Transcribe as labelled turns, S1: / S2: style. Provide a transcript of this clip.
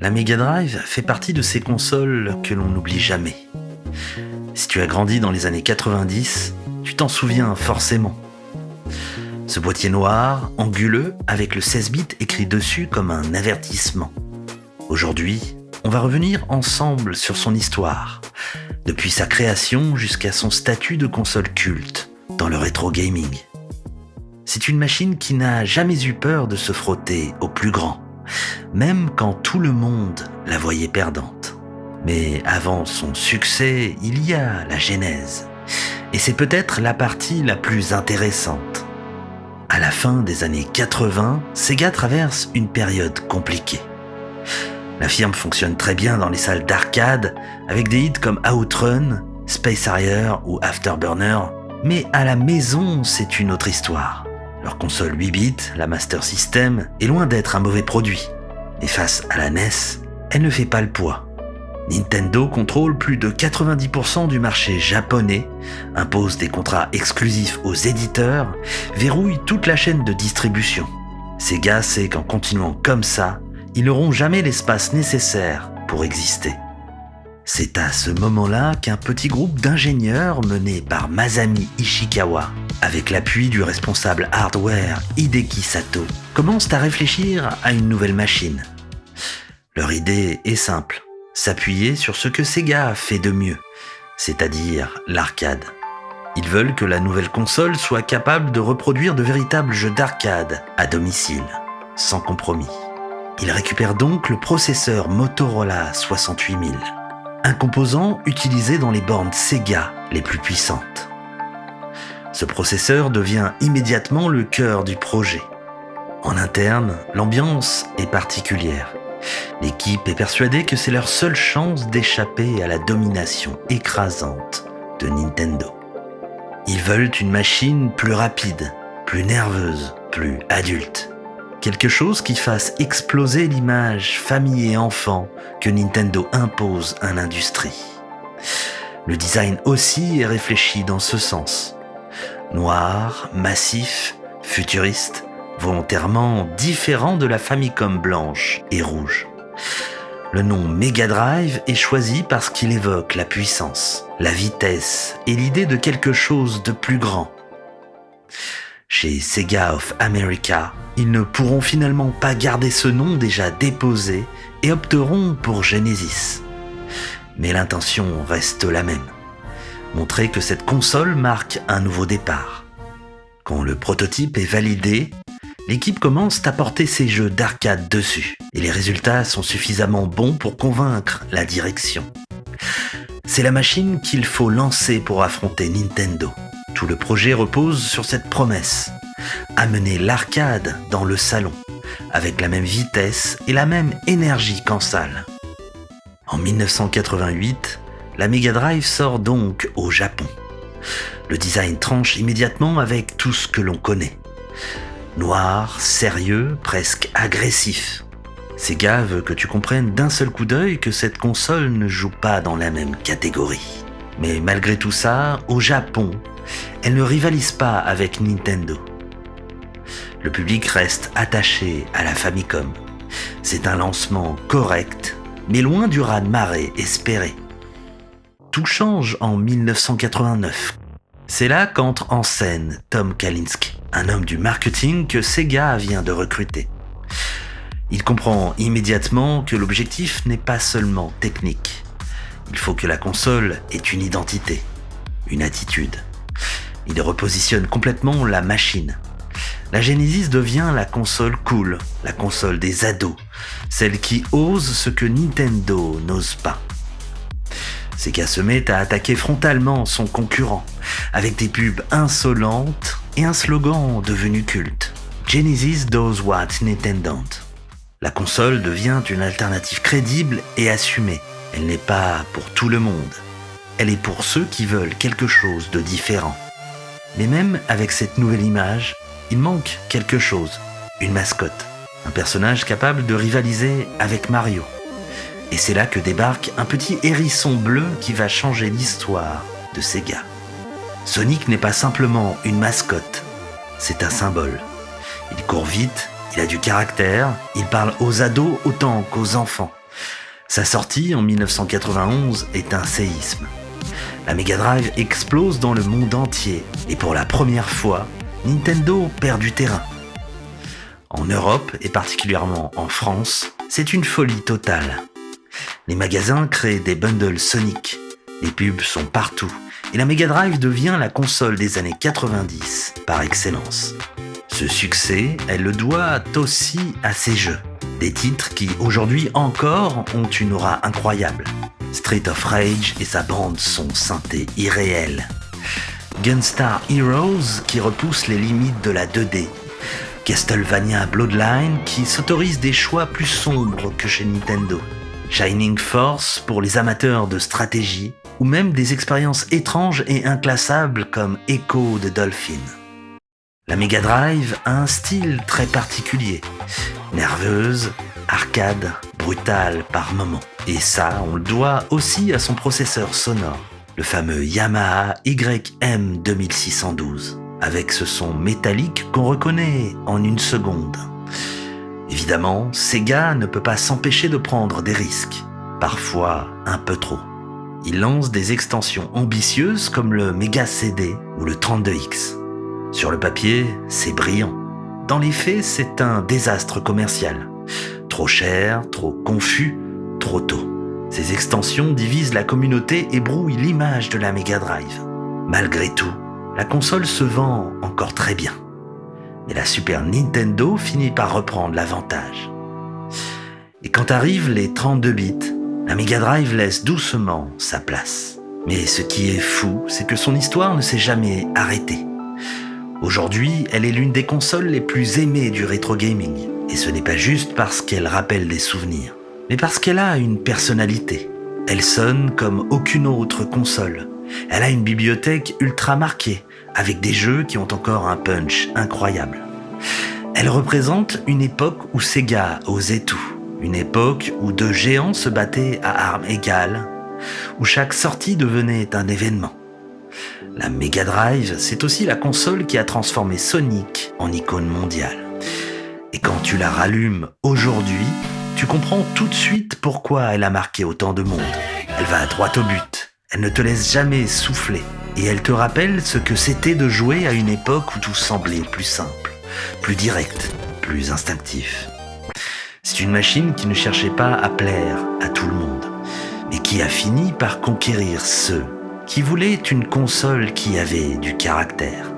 S1: La Mega Drive fait partie de ces consoles que l'on n'oublie jamais. Si tu as grandi dans les années 90, tu t'en souviens forcément. Ce boîtier noir, anguleux, avec le 16 bits écrit dessus comme un avertissement. Aujourd'hui, on va revenir ensemble sur son histoire, depuis sa création jusqu'à son statut de console culte dans le rétro gaming. C'est une machine qui n'a jamais eu peur de se frotter au plus grand, même quand tout le monde la voyait perdante. Mais avant son succès, il y a la genèse. Et c'est peut-être la partie la plus intéressante. À la fin des années 80, Sega traverse une période compliquée. La firme fonctionne très bien dans les salles d'arcade, avec des hits comme Outrun, Space Harrier ou Afterburner, mais à la maison, c'est une autre histoire. Leur console 8 bits, la Master System, est loin d'être un mauvais produit. Et face à la NES, elle ne fait pas le poids. Nintendo contrôle plus de 90% du marché japonais, impose des contrats exclusifs aux éditeurs, verrouille toute la chaîne de distribution. Sega sait qu'en continuant comme ça, ils n'auront jamais l'espace nécessaire pour exister. C'est à ce moment-là qu'un petit groupe d'ingénieurs mené par Masami Ishikawa, avec l'appui du responsable hardware Hideki Sato, commencent à réfléchir à une nouvelle machine. Leur idée est simple, s'appuyer sur ce que Sega a fait de mieux, c'est-à-dire l'arcade. Ils veulent que la nouvelle console soit capable de reproduire de véritables jeux d'arcade à domicile, sans compromis. Ils récupèrent donc le processeur Motorola 68000, un composant utilisé dans les bornes Sega les plus puissantes. Ce processeur devient immédiatement le cœur du projet. En interne, l'ambiance est particulière. L'équipe est persuadée que c'est leur seule chance d'échapper à la domination écrasante de Nintendo. Ils veulent une machine plus rapide, plus nerveuse, plus adulte. Quelque chose qui fasse exploser l'image famille et enfant que Nintendo impose à l'industrie. Le design aussi est réfléchi dans ce sens. Noir, massif, futuriste, volontairement différent de la Famicom blanche et rouge. Le nom Mega Drive est choisi parce qu'il évoque la puissance, la vitesse et l'idée de quelque chose de plus grand. Chez Sega of America, ils ne pourront finalement pas garder ce nom déjà déposé et opteront pour Genesis. Mais l'intention reste la même, montrer que cette console marque un nouveau départ. Quand le prototype est validé, l'équipe commence à porter ses jeux d'arcade dessus, et les résultats sont suffisamment bons pour convaincre la direction. C'est la machine qu'il faut lancer pour affronter Nintendo. Tout le projet repose sur cette promesse, amener l'arcade dans le salon, avec la même vitesse et la même énergie qu'en salle. En 1988, la Mega Drive sort donc au Japon. Le design tranche immédiatement avec tout ce que l'on connaît. Noir, sérieux, presque agressif. Sega veut que tu comprennes d'un seul coup d'œil que cette console ne joue pas dans la même catégorie. Mais malgré tout ça, au Japon, elle ne rivalise pas avec Nintendo. Le public reste attaché à la Famicom. C'est un lancement correct, mais loin du raz-de-marée espéré. Tout change en 1989. C'est là qu'entre en scène Tom Kalinske, un homme du marketing que Sega vient de recruter. Il comprend immédiatement que l'objectif n'est pas seulement technique. Il faut que la console ait une identité, une attitude. Il repositionne complètement la machine. La Genesis devient la console cool, la console des ados, celle qui ose ce que Nintendo n'ose pas. Sega se met à attaquer frontalement son concurrent, avec des pubs insolentes et un slogan devenu culte. Genesis does what Nintendo don't. La console devient une alternative crédible et assumée. Elle n'est pas pour tout le monde. Elle est pour ceux qui veulent quelque chose de différent. Mais même avec cette nouvelle image, il manque quelque chose, une mascotte, un personnage capable de rivaliser avec Mario. Et c'est là que débarque un petit hérisson bleu qui va changer l'histoire de Sega. Sonic n'est pas simplement une mascotte, c'est un symbole. Il court vite, il a du caractère, il parle aux ados autant qu'aux enfants. Sa sortie en 1991 est un séisme. La Mega Drive explose dans le monde entier et pour la première fois, Nintendo perd du terrain. En Europe et particulièrement en France, c'est une folie totale. Les magasins créent des bundles Sonic, les pubs sont partout et la Mega Drive devient la console des années 90 par excellence. Ce succès, elle le doit aussi à ses jeux. Des titres qui, aujourd'hui encore, ont une aura incroyable. Street of Rage et sa bande son synthé irréelle. Gunstar Heroes qui repousse les limites de la 2D. Castlevania Bloodline qui s'autorise des choix plus sombres que chez Nintendo. Shining Force pour les amateurs de stratégie ou même des expériences étranges et inclassables comme Echo de Dolphin. La Mega Drive a un style très particulier, nerveuse, arcade, brutale par moments. Et ça, on le doit aussi à son processeur sonore, le fameux Yamaha YM2612, avec ce son métallique qu'on reconnaît en une seconde. Évidemment, Sega ne peut pas s'empêcher de prendre des risques, parfois un peu trop. Il lance des extensions ambitieuses comme le Mega CD ou le 32X. Sur le papier, c'est brillant. Dans les faits, c'est un désastre commercial. Trop cher, trop confus, trop tôt. Ces extensions divisent la communauté et brouillent l'image de la Mega Drive. Malgré tout, la console se vend encore très bien. Mais la Super Nintendo finit par reprendre l'avantage. Et quand arrivent les 32 bits, la Mega Drive laisse doucement sa place. Mais ce qui est fou, c'est que son histoire ne s'est jamais arrêtée. Aujourd'hui, elle est l'une des consoles les plus aimées du rétro gaming. Et ce n'est pas juste parce qu'elle rappelle des souvenirs, mais parce qu'elle a une personnalité. Elle sonne comme aucune autre console. Elle a une bibliothèque ultra marquée, avec des jeux qui ont encore un punch incroyable. Elle représente une époque où Sega osait tout. Une époque où deux géants se battaient à armes égales, où chaque sortie devenait un événement. La Mega Drive, c'est aussi la console qui a transformé Sonic en icône mondiale. Et quand tu la rallumes aujourd'hui, tu comprends tout de suite pourquoi elle a marqué autant de monde. Elle va droit au but, elle ne te laisse jamais souffler, et elle te rappelle ce que c'était de jouer à une époque où tout semblait plus simple, plus direct, plus instinctif. C'est une machine qui ne cherchait pas à plaire à tout le monde, mais qui a fini par conquérir ceux qui voulaient une console qui avait du caractère.